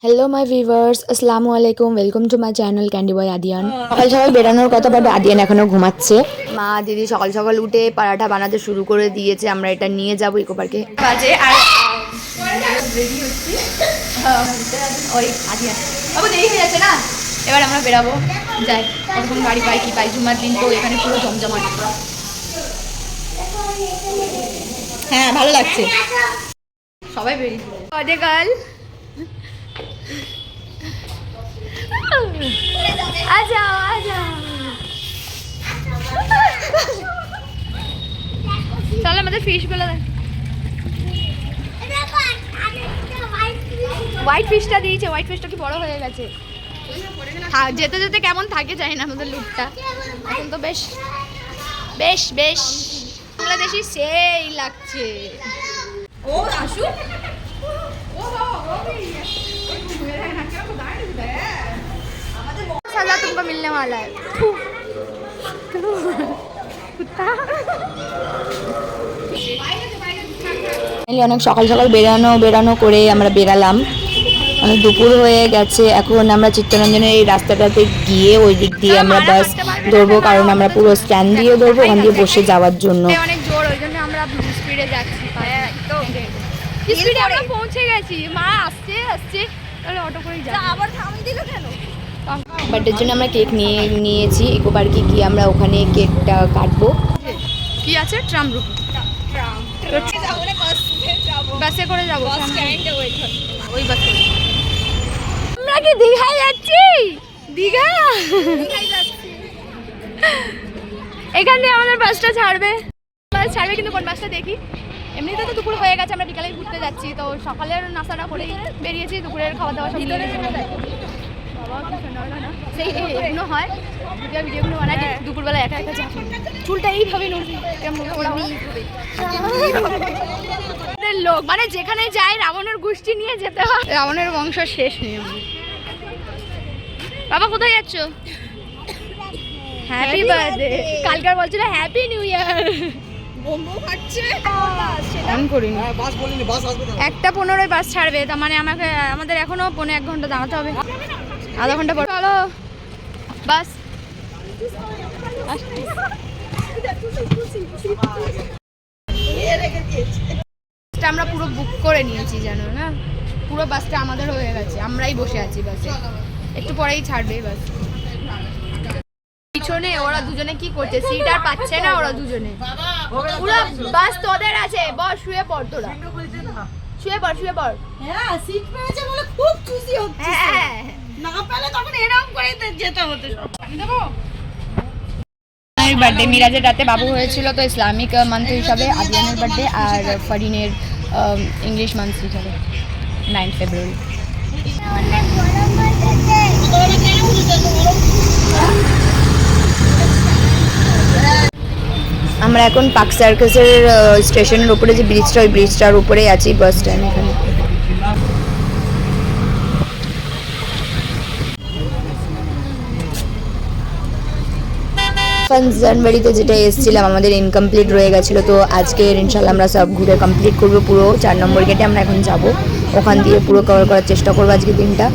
Hello my viewers, আসসালামু আলাইকুম। Welcome to my channel Candy Boy Adiyan. সকাল সকাল বেরানোর কথা, বাট আদিয়ান এখনো ঘুমাচ্ছে। মা দিদি সকাল সকাল উঠে পরাঠা বানাতে শুরু করে দিয়েছে। আমরা এটা নিয়ে যাবো ইকো পার্কে। বাজে আর রেডি হচ্ছি। ওই আদিয়ান বাবু দেরি হয়ে যাচ্ছে না, এবার আমরা বেরাবো। যাই কতক্ষণ গাড়ি পাই কি পাই, জুমার দিন তো এখানে পুরো জমজমাট। হ্যাঁ ভালো লাগছে, সবাই বেরিয়েছে। কাল आजाओ आजाओ चलो আমাদের ফিশ গুলো দেখ। হোয়াইট ফিশটা দিয়েছে, হোয়াইট ফিশটা কি বড় হয়ে গেছে। যেতে যেতে কেমন থাকে জানি না আমাদের লুকটা। এখন তো বেশ বেশ বেশ বাংলাদেশি সেই লাগছে। ও আসু साला तुमको मिलने वाला है। অনেক সকাল সকাল বেরানো করে আমরা বেরালাম। অনেক দুপুর হয়ে গেছে। এখন আমরা চিত্তরঞ্জনের এই রাস্তাটাতে গিয়ে ওই দিক দিয়ে আমরা বাস ধরবো, কারণ আমরা পুরো স্ট্যান্ড দিয়ে ধরবো ওখান দিয়ে বসে যাওয়ার জন্য। অনেক জোর, ওই জন্য আমরা স্পিডে যাচ্ছি। স্পিডে আমরা পৌঁছে গেছি। মা আসছে তাহলে অটো করেই যাবো। আবার থামিয়ে দিল কেন? বার্থডের জন্য আমরা কেক নিয়েছি। ইকো পার্কে গিয়ে আমরা ওখানে কেকটা কাটবো। কি আছে? ট্রাম রুট, বাসে করে যাবো। ওই বাসে আমরা কি দীঘায় যাচ্ছি? দীঘা এখানে আমাদের বাসটা ছাড়বে, কিন্তু কোন বাসটা দেখি। এমনিতে তো দুপুর হয়ে গেছে, আমরা বিকালে ঘুরতে যাচ্ছি, তো সকালের নাস্তাটা করে বেরিয়েছি, দুপুরের খাওয়া দাওয়া সব সেই এগুলো হয়। ভিডিওগুলো বানাই দুপুরবেলা একা একা যাচ্ছি, চুলটা এইভাবে নড়ছে লোক, মানে যেখানে যায় রাবণের গোষ্ঠী নিয়ে যেতে হয়। রাবণের বংশ শেষ নেই। বাবা কোথায় যাচ্ছ? Happy birthday. কালকার বলছিল হ্যাপি নিউ ইয়ার। 1:15 বাস ছাড়বে, তার মানে আমাদের এখনো 1.5 ঘন্টা দাঁড়াতে হবে। আধা ঘন্টা পর চলো বাস। আমরা পুরো বুক করে নিয়েছি জানো না, পুরো বাসটা আমাদের হয়ে গেছে। আমরাই বসে আছি বাসে, একটু পরেই ছাড়বে বাস। পিছনে ওরা দুজনে কি করছে, সিট আর পাচ্ছে না ওরা দুজনে। পুরো বাস তোদের আছে, বস শুয়ে পড়, তোরা শুয়ে পড়। হ্যাঁ সিট পেয়েছে বলে খুব খুশি হচ্ছে। হ্যাঁ না পেলে তখন এরকম করে যেতে হতো। দেবো বার্থডে, মিরাজের রাতে বাবু হয়েছিল, তো ইসলামিক মান্থ হিসাবে আদিয়ানের বার্থডে, আর ফারিনের ইংলিশ মান্থ হিসাবে 9 ফেব্রুয়ারি। আমরা এখন পার্ক সার্কাসের স্টেশনের উপরে যে ব্রিজটা, ওই ব্রিজটার উপরে আছি, বাস স্ট্যান্ড এখানে। জানুয়ারিতে যেটা এসেছিলাম আমাদের ইনকমপ্লিট রয়ে গেছিলো, তো আজকে ইনশাল্লাহ আমরা সব ঘুরে কমপ্লিট করবো। পুরো 4 নম্বর গেটে আমরা এখন যাব, ওখান দিয়ে পুরো কভার করার চেষ্টা করবো আজকে দিনটা।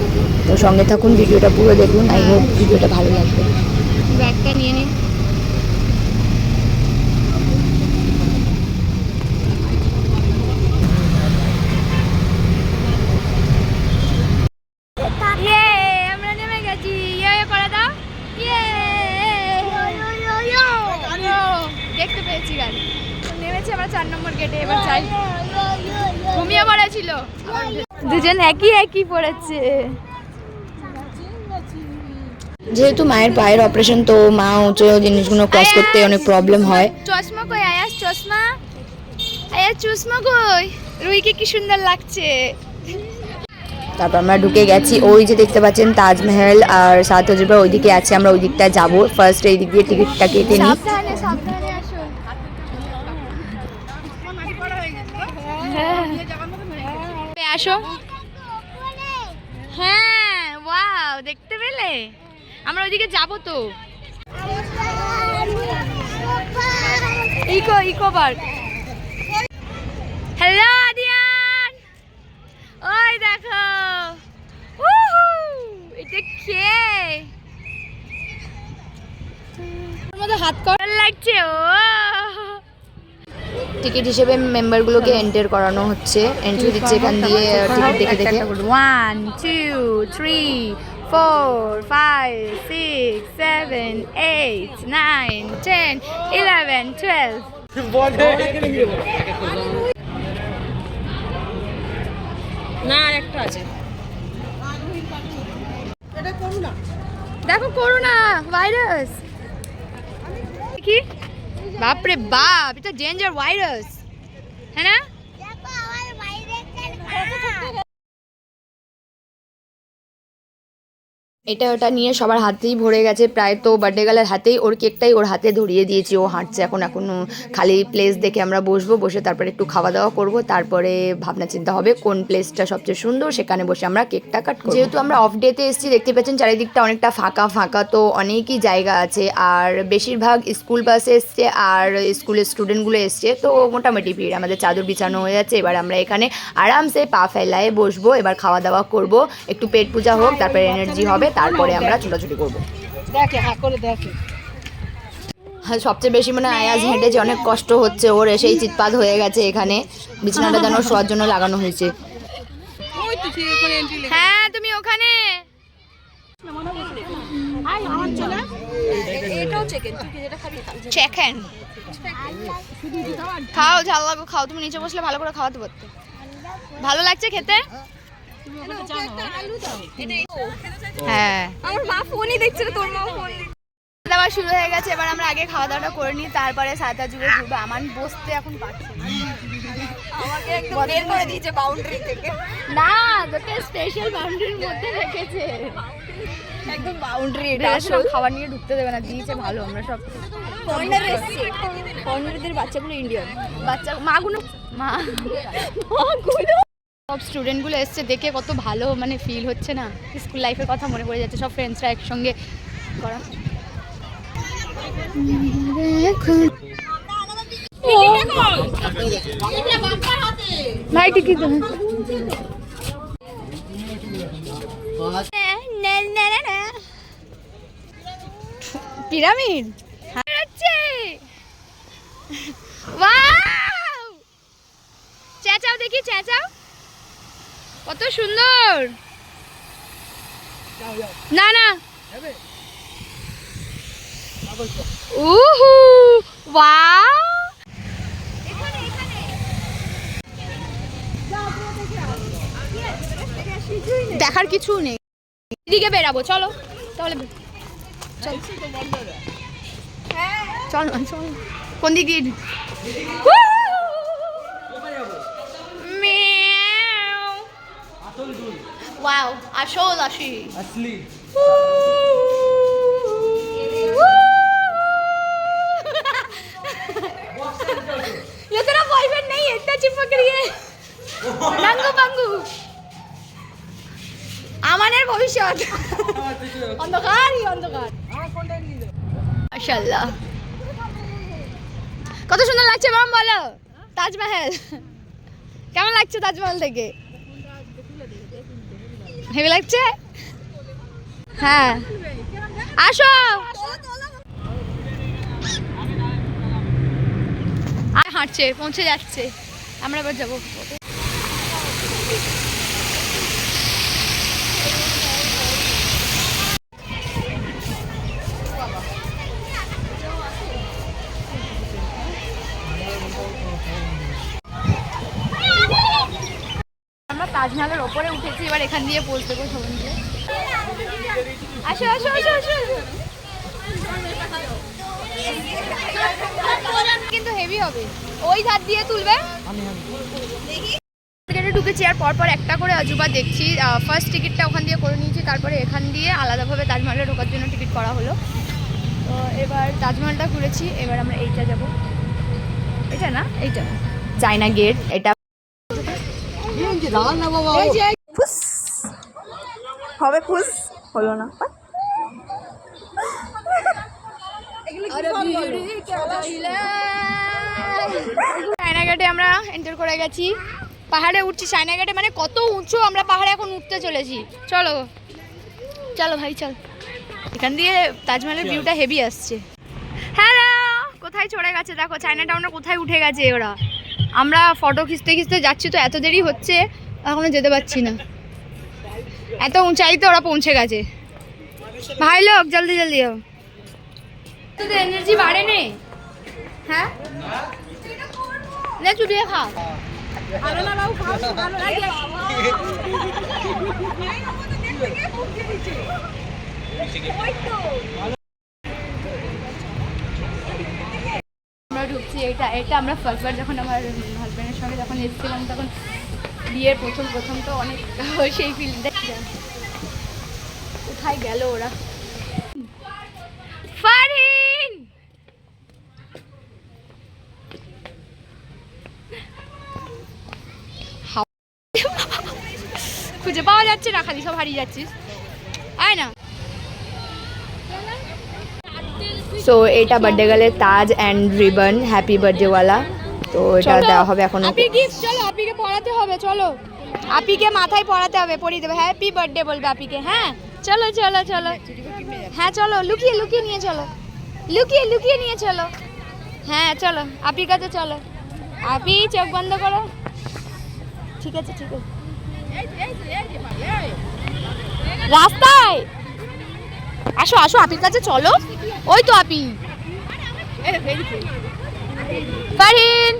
তো সঙ্গে থাকুন, ভিডিওটা পুরো দেখুন। আই হোপ ভিডিওটা ভালো লাগবে। ব্যাগটা নিয়ে নিন। আমরা নেমে গেছি, করে দাও। দেখতে পেয়েছি গাড়ি, নেমেছি আমরা 4 নম্বর গেটে। এবার চাই, ঘুমিয়ে পড়েছিল দুজন, একই পড়েছে। যেহেতু মায়ের পায়ের অপারেশন, তো মা উঁচু জিনিসগুলো ক্রস করতে অনেক প্রবলেম হয়। চশমা কই আয়াস? চশমা কই? রুইকে কি সুন্দর লাগছে। তারপর আমরা ঢুকে গেছি। ওই যে দেখতে পাচ্ছেন তাজমহল আর সাত হাজার, ওইদিকে আছে, আমরা ওই দিকটা যাবো। ফার্স্ট এই দিক দিয়ে টিকিটটা কেটে নিই। আসো। হ্যাঁ ওয়াও, দেখতে পেলে? আমরা ওইদিকে যাবো তো। Eco park. হ্যালো আদিয়ান, ওই দেখো। হাত কর লাগছে। ও টিকিট হিসেবে মেম্বারগুলোকে এন্টার করানো হচ্ছে, এন্ট্রি দিচ্ছে এখান দিয়ে টিকিট দেখে দেখে। 1 2 3 4 5 6 7 8 9 10 11 12 না আর একটা আছে, এটা করোনা। দেখো করোনা ভাইরাস কি, বাপরে বাপ, এটা ডেঞ্জার ভাইরাস, হ্যাঁ না? এটা ওটা নিয়ে সবার হাতেই ভরে গেছে প্রায়, তো বার্থডে গার্লের হাতেই ওর কেকটাই ওর হাতে ধরিয়ে দিয়েছি, ও হাঁটছে এখনো খালি প্লেস দেখে আমরা বসবো, বসে তারপরে একটু খাওয়া দাওয়া করব, তারপরে ভাবনা চিন্তা হবে কোন প্লেসটা সবচেয়ে সুন্দর, সেখানে বসে আমরা কেকটা কাট করব। যেহেতু আমরা অফ ডেতে এসেছি, দেখতে পাচ্ছেন চারিদিকটা অনেকটা ফাঁকা ফাঁকা, তো অনেকই জায়গা আছে, আর বেশিরভাগ স্কুল বাসে এসছে আর স্কুলের স্টুডেন্টগুলো এসছে, তো মোটামুটি ভিড়। আমাদের চাদর বিছানো হয়ে যাচ্ছে, এবার আমরা এখানে আরামসে পা ফেলায় বসবো, এবার খাওয়া দাওয়া করব, একটু পেট পূজা হোক, তারপরে এনার্জি হবে, তারপরে আমরা ছোটাছুটি করবো। সবচেয়ে বেশি মানে আয়াজ হেঁটেছে, অনেক কষ্ট হচ্ছে ওর, এসেই চিৎপাত হয়ে গেছে এখানে, বিছানাটা যেন শোয়ার জন্য লাগানো হয়েছে। হ্যাঁ তুমি ওখানে চিকেন খাও, ঝাল লাগবে খাও, তুমি নিচে বসলে ভালো করে খাওয়াতে পারতে, ভালো লাগছে খেতে। হ্যাঁ আমার মা ফোনই দেখছে, তোর মা ফোন দাওয়া শুরু হয়ে গেছে, এবার আমরা আগে খাওয়া দাওয়াটা করে নিই, তারপরে সাথে জুড়ে ঘুরবো। আমার বসতে এখন পারছি না, আমাকে একদম বের করে দিয়েছে বাউন্ডারি থেকে। না, তোকে স্পেশাল বাউন্ডারির মধ্যে রেখেছে, একদম বাউন্ডারি, এটা সব খাবার নিয়ে ঢুকতে দেবে না, দিয়েছে ভালো। আমরা সব ফরেনার এসেছি, ফরেনারদের বাচ্চাগুলো ইন্ডিয়ান বাচ্চা, মাগুলো সব স্টুডেন্টগুলো এসছে, দেখে কত ভালো মানে ফিল হচ্ছে না, স্কুল লাইফের কথা মনে পড়ে যাচ্ছে, সব ফ্রেন্ডসরা একসঙ্গে করা। ভাই টিকিট পিরামিড চেঁচাও দেখি, চেঁচাও কত সুন্দর। না না উহু ওয়াও, দেখার কিছু নেই, এদিকে বেরাবো, চলো তাহলে চল চল চল, কোন দিক দিয়ে? ওয়াও, আসল আসি আসলি। ये तेरा बॉयफ्रेंड नहीं है, इतना चिपक रही है नंगू पंगू। আমানের ভবিষ্যৎ অন্ধকারই অন্ধকার। মাশাআল্লাহ কত সুন্দর লাগছে ম্যাম, বলো তাজমহল কেমন লাগছে? তাজমহল থেকে হেভি লাগছে? হ্যাঁ আসো, আর হাঁটছে, পৌঁছে যাচ্ছে, আমরা এবার যাবো। আমরা তাজমহলের ওপরে উঠেছি, এবার এখান দিয়ে পোজ দেবো সবাই মিলে। আসো আসো আসো আসো, কিন্তু হেভি হবে, ওই ধার দিয়ে তুলবে। টিকিটে ঢুকেছি আর পরপর একটা করে অজুবা দেখছি। ফার্স্ট টিকিটটা ওখান দিয়ে করে নিয়েছি, তারপরে এখান দিয়ে আলাদাভাবে তাজমহলে ঢোকার জন্য টিকিট করা হলো। তো এবার তাজমহলটা ঘুরেছি, এবার আমরা এইটা যাব, এটা না এইটা চায়না গেট, এটা হবে খুশ হলো না। সায়নাঘাটে আমরা এন্টার করে গেছি, পাহাড়ে উঠছি। সায়নাঘাটে মানে কত উঁচু, আমরা পাহাড়ে এখন উঠতে চলেছি। চলো চলো ভাই চল, এখান দিয়ে তাজমহলের ভিউটা হেভি আসছে। হ্যালো কোথায় চড়ে গেছে দেখো, চায়না টাউনে কোথায় উঠে গেছে ওরা। আমরা ফটো খিঁচতে খিঁচতে যাচ্ছি তো এত দেরি হচ্ছে, এখনো যেতে পারছি না। এত উঁচাইতে ওরা পৌঁছে গেছে। ভাই লোক জলদি জলদি आओ। তোদের এনার্জি বাড়ে নে? হ্যাঁ নে চুটিয়ে খা। ভালো না লাউ খাও, ভালো লাগে। আমরা ঢুকছি, এটা আমরা ফার্স্টবার যখন আমার হাজব্যান্ডের সঙ্গে যখন এসেছিলাম তখন বিয়ের প্রথম তো অনেক সেই ফিল্ডটা। কোথায় গেল ওরা? ফারহিন খুঁজে পাওয়া যাচ্ছে না, খালি সব হারিয়ে যাচ্ছিস, আয় না। সো এটা বার্থডে গার্লের তাজ অ্যান্ড রিবন, হ্যাপি বার্থডে ওয়ালা। তো এটা দেওয়া হবে এখন। আপি গিফট, চলো আপিকে পড়াতে হবে, চলো আপিকে মাথায় পড়াতে হবে, পরিয়ে দেবে, হ্যাপি বার্থডে বলবে আপিকে। হ্যাঁ চলো চলো চলো, হ্যাঁ চলো লুকিয়ে লুকিয়ে নিয়ে চলো, লুকিয়ে লুকিয়ে নিয়ে চলো। হ্যাঁ চলো আপির কাছে চলো। আপি চোখ বন্ধ করো। ঠিক আছে ঠিক আছে। রাস্তায় আসো আসো, আপির কাছে চলো। ওই তো আপি। ফারহিন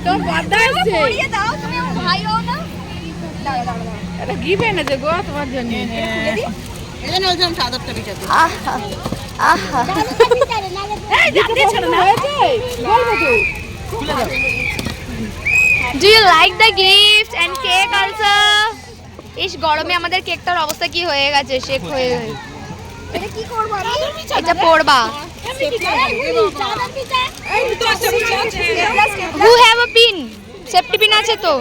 তোর বার্থডে আসছে, ভাই হও না? এটা গিফট এনেছে গো তোমার জন্য। এজন্য ওইরকম চাদরটা বিছাতে। আহা আহা, এই জাতি ছেড়ে না হয়েছে বলবো তো। Do you like the gift and cake also? ইস গরমে আমাদের কেকটার অবস্থা কি হয়ে গেছে, শেক হয়ে হয়ে। এটা কি করব আমি? এটা পড়বা। এই তো আছে আছে। Who have a pin? Safety pin আছে তো?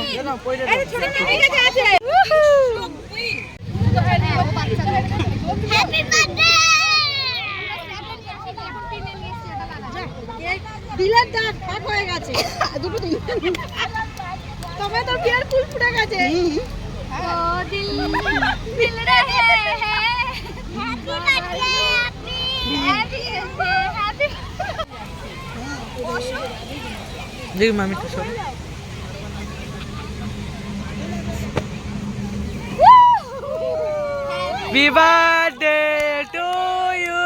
এই ছোট ঠিক আছে। Happy birthday. দিলের দাঁত ফাঁক হয়ে গেছে দুটো দিন, তবে তোর বিয়ার ফুল ফুটে গেছে। ও দিল দিল রহে হ্যায়, হ্যাপি বার্থডে হ্যাপি হ্যাপি। দেখ মামি তো সব Happy birthday to you.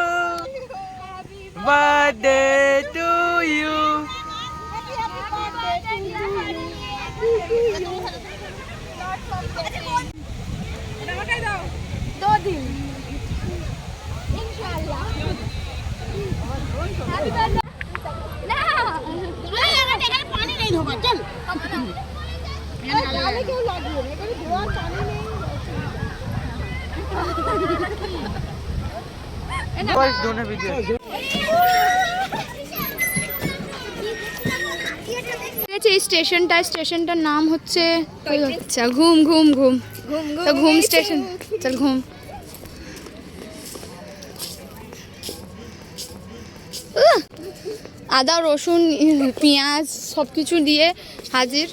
Birthday to you. दो दिन इंशाल्लाह। हैप्पी बर्थडे ना এখানে পানি নেই ঢোকা, চল এখানে কেউ লাগিয়ে এখানে ধোয়ার পানি নেই। बस दोनों वीडियो এই স্টেশনটার নাম হচ্ছে আচ্ছা ঘুম ঘুম ঘুম তো ঘুম স্টেশন। চল ঘুম। আদা রসুন পেঁয়াজ সব কিছু দিয়ে হাজির।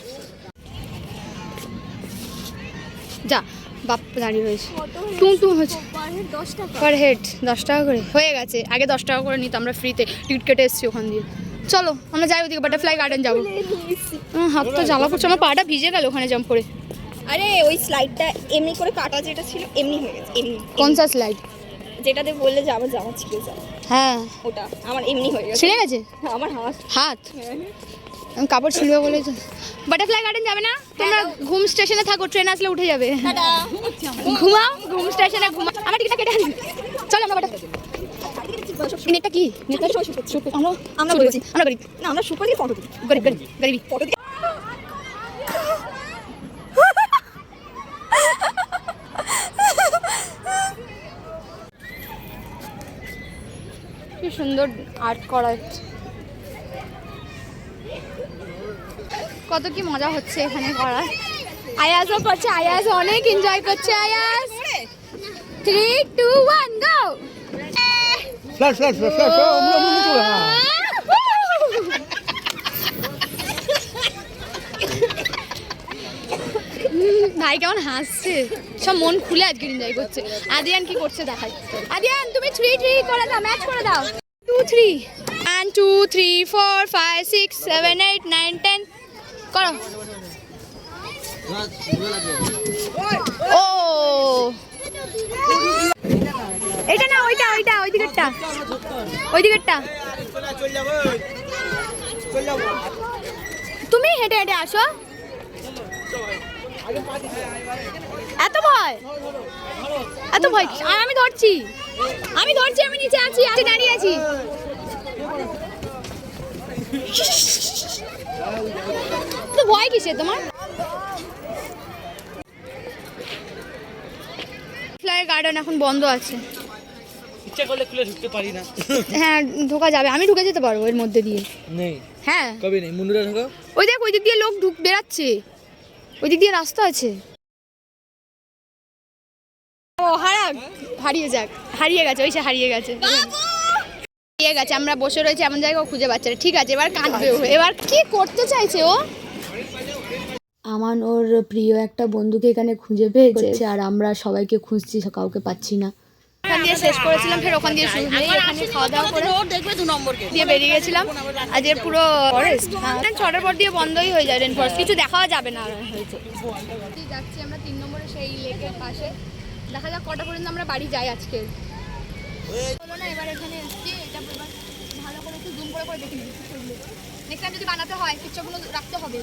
যা বাপ দাঁড়িয়ে হয়েছে, টুম টুম হচ্ছে। পার হেড 10 টাকা করে হয়ে গেছে, আগে 10 টাকা করে নিত, আমরা ফ্রিতে টিকিট কেটে এসেছি ওখান দিয়ে। চলো আমরা যাই ওদিকে, বাটারফ্লাই গার্ডেন যাবো। হাত তো জ্বালা করছে, আমার পাটা ভিজে গেল ওখানে জাম্প করে। আরে ওই স্লাইডটা এমনি করে কাটা যেটা ছিল এমনি হয়ে গেছে, এমনি কোন সা স্লাইড? যেটাতে বললে যে আমার জামা ছিঁড়ে যায় হ্যাঁ ওটা আমার এমনি হয়ে গেছে। ছিঁড়ে গেছে আমার হাত হাত? আমি কাপড় ছিঁড়বে বলে। বাটারফ্লাই গার্ডেন যাবে না তোমরা? ঘুম স্টেশনে থাকো, ট্রেন আসলে উঠে যাবে। ঘুমাও, ঘুম স্টেশনে ঘুমাও। আমার টিকিটটা কেটে আনি। চলো আমরা নেটটা কি আমরা বলেছি আমরা গরিব না, আমরা সুপার দিয়ে ফটো দিই, গরিব গরিব গরিবি। ফটো দিই। কি সুন্দর আর্ট করা হচ্ছে, কত কি মজা হচ্ছে এখানে করা। আয়াসও করছে, আয়াস অনেক এনজয় করছে। আয়াস 3 2 1 গো। ফ্ল্যাশ ফ্ল্যাশ ফ্ল্যাশ ফ্ল্যাশ আমরা চলে। হ্যাঁ ভাই কেমন হাসছে। সব মন খুলে আজকে এনজয় করছে। আদিয়ান কি করছে দেখাই। আদিয়ান তুমি 3 করে দাও, ম্যাচ করে দাও। 2 3 1 2 3 4 5 6 7 8 9 10 করো। ও এটা না, ওইটা ওইটা ওই দিকেরটা, ওই দিকেরটা। তুমি হেঁটে হেঁটে আসো। এত ভয়, এত ভয়। আর আমি ধরছি, আমি ধরছি, আমি নিচে আছি, আমি দাঁড়িয়ে আছি। তো ভয় কিসে তোমার? ফ্লাইয়ের গার্ডেন এখন বন্ধ আছে। ইচ্ছা করলে খুলে ঢুকতে পারি না। হ্যাঁ ঢোকা যাবে, আমি ঢুকে যেতে পারবো এর মধ্যে দিয়ে। নেই, হ্যাঁ কবে নেই? মুন্ডুরা ঢোকাও। ওই দেখ, ওই দিক দিয়ে লোক বেরাচ্ছে, ওই দিক দিয়ে রাস্তা আছে। ও হারিয়ে যাক, হারিয়ে গেছে, ওই সে হারিয়ে গেছে, হারিয়ে গেছে। আমরা বসে রয়েছি এমন জায়গায়, ও খুঁজে পাচ্ছে না। ঠিক আছে, এবার কাঁদবে ও। এবার কি করতে চাইছে ও? আমান ওর প্রিয় একটা বন্ধুকে এখানে খুঁজে পেয়েছে, আর আমরা সবাইকে খুঁজছি, কাউকে পাচ্ছি না। ওখান দিয়ে শেষ করেছিলাম, ফের ওখান দিয়ে শুরু হয়ে এখানে খাওয়া দাওয়া করে দিয়ে বেরিয়ে গেছিলাম। আজকের পুরো ফরেস্ট 6টার পর দিয়ে বন্ধই হয়ে যায় রেন ফরেস্ট, কিছু দেখাও যাবে না হয়েছে। যাচ্ছি আমরা 3 নম্বরে সেই লেকের পাশে, দেখা যাক কটা পর্যন্ত আমরা বাড়ি যাই আজকে। বলো না, এবার এখানে এসছি, এটা এবার ভালো করে একটু জুম করে করে দেখে নিই পিকচারগুলো। নেক্সট টাইম যদি বানাতে হয় পিকচারগুলো রাখতে হবে।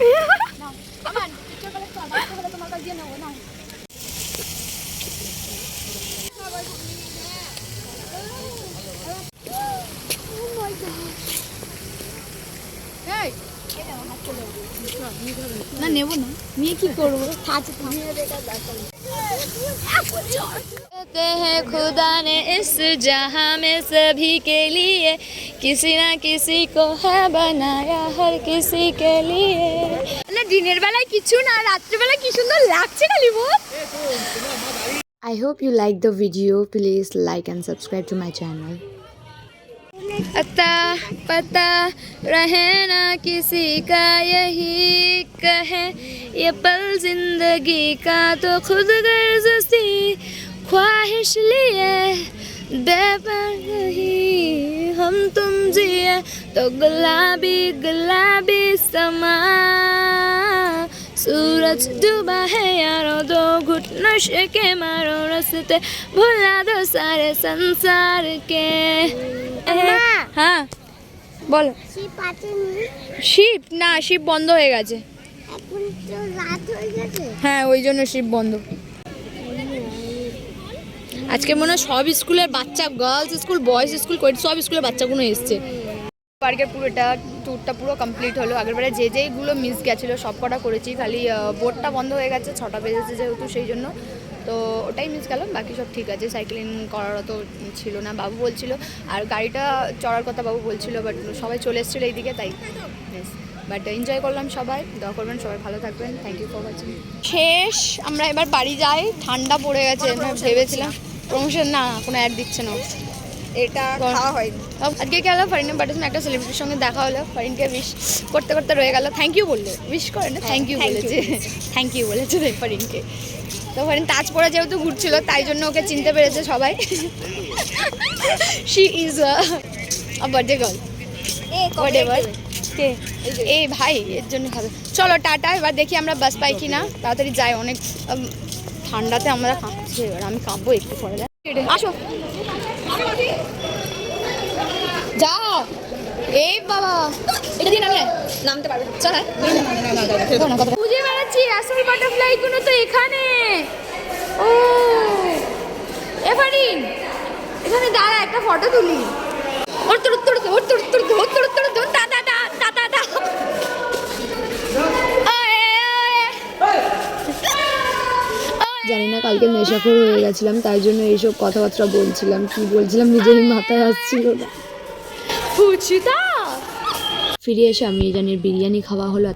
না আমার পিকচার কালেক্ট বানাতে হলে তোমার কাছে দিয়ে নেবো না। না নেবো না, নিয়ে কি করবো? कहते हैं खुदा ने इस जहां में सभी के लिए किसी ना किसी को है बनाया, हर किसी के लिए। না দিনের বেলায় কিছু না, রাত্রে বেলায় কি সুন্দর লাগছে খালি বল। I hope you like the video. Please like and subscribe to my channel. अता पता रहे ना किसी का यही कहे, ये पल जिंदगी का तो खुद गर्ज सी ख्वाहिश लिए बेपरवाही हम तुम जिए तो गुलाबी गुलाबी समा, सूरज डूबा है यारो, दो घुट नशे के मारो, रस्ते भुला दो सारे संसार के। হ্যাঁ বলো। শিপ না, শিপ বন্ধ হয়ে গেছে। হ্যাঁ ওই জন্য শিপ বন্ধ। আজকে মনে হয় সব স্কুলের বাচ্চা, গার্লস স্কুল, বয়েজ স্কুল, সব স্কুলের বাচ্চাগুলো এসছে। পার্কের পুরোটা ট্যুরটা পুরো কমপ্লিট হলো। আগেরবারে যেগুলো মিস গেছিলো সব কটা করেছি, খালি বোটটা বন্ধ হয়ে গেছে, 6টা বেজেছে যেহেতু, সেই জন্য তো ওটাই মিস গেল। বাকি সব ঠিক আছে, সাইক্লিং করারও তো ছিল না, বাবু বলছিল, আর গাড়িটা চড়ার কথা বাবু বলছিল, বাট সবাই চলে এসেছিলো এইদিকে, তাই মিস। বাট এনজয় করলাম সবাই, দোয়া করবেন সবাই ভালো থাকবেন। Thank you for watching. শেষ, আমরা এবার বাড়ি যাই। ঠান্ডা পড়ে গেছে, আমরা ভেবেছিলাম প্রমোশন না, কোনো অ্যাড দিচ্ছে না, এটা খাওয়া হয়নি। আজকে কি হলো, ফারিনের বার্থডে একটা সেলিব্রিটির সঙ্গে দেখা হলো, ফারিনকে উইশ করতে করতে রয়ে গেল। থ্যাংক ইউ বললো, উইশ করে না, থ্যাংক ইউ বলেছে, থ্যাংক ইউ বলেছে ফারিনকে। তো ফারিন তাজপুরে যেহেতু ঘুরছিল, তাই জন্য ওকে চিনতে পেরেছে সবাই। She is a birthday girl, whatever. কে এই ভাই, এর জন্য খাবে। চলো টাটা, এবার দেখি আমরা বাস পাই কি না, তাড়াতাড়ি যাই। অনেক ঠান্ডাতে আমরা কাঁপছি, এবার আমি কাঁপবো একটু পরে। আসো যাও। এই বাবা, এটা দিয়ে নামতে পারবে? চল খুঁজে বেড়াচ্ছি, আসল বাটারফ্লাই গুলো তো এখানে। ও এফারিন, এখানে দাঁড়া, একটা ফটো তুলি। ওর তোর তোর তোর তোর তোর তোর তোর তোর তোর দা দা দা দা দা দা। জানি না, কালকে নেশাখোর হয়ে গেছিলাম, তাই জন্য এইসব কথাবার্তা বলছিলাম। কি বলছিলাম নিজেরই মাথায় আসছিল না। ফিরে এসে আমি জানির বিরিয়ানি খাওয়া হলো।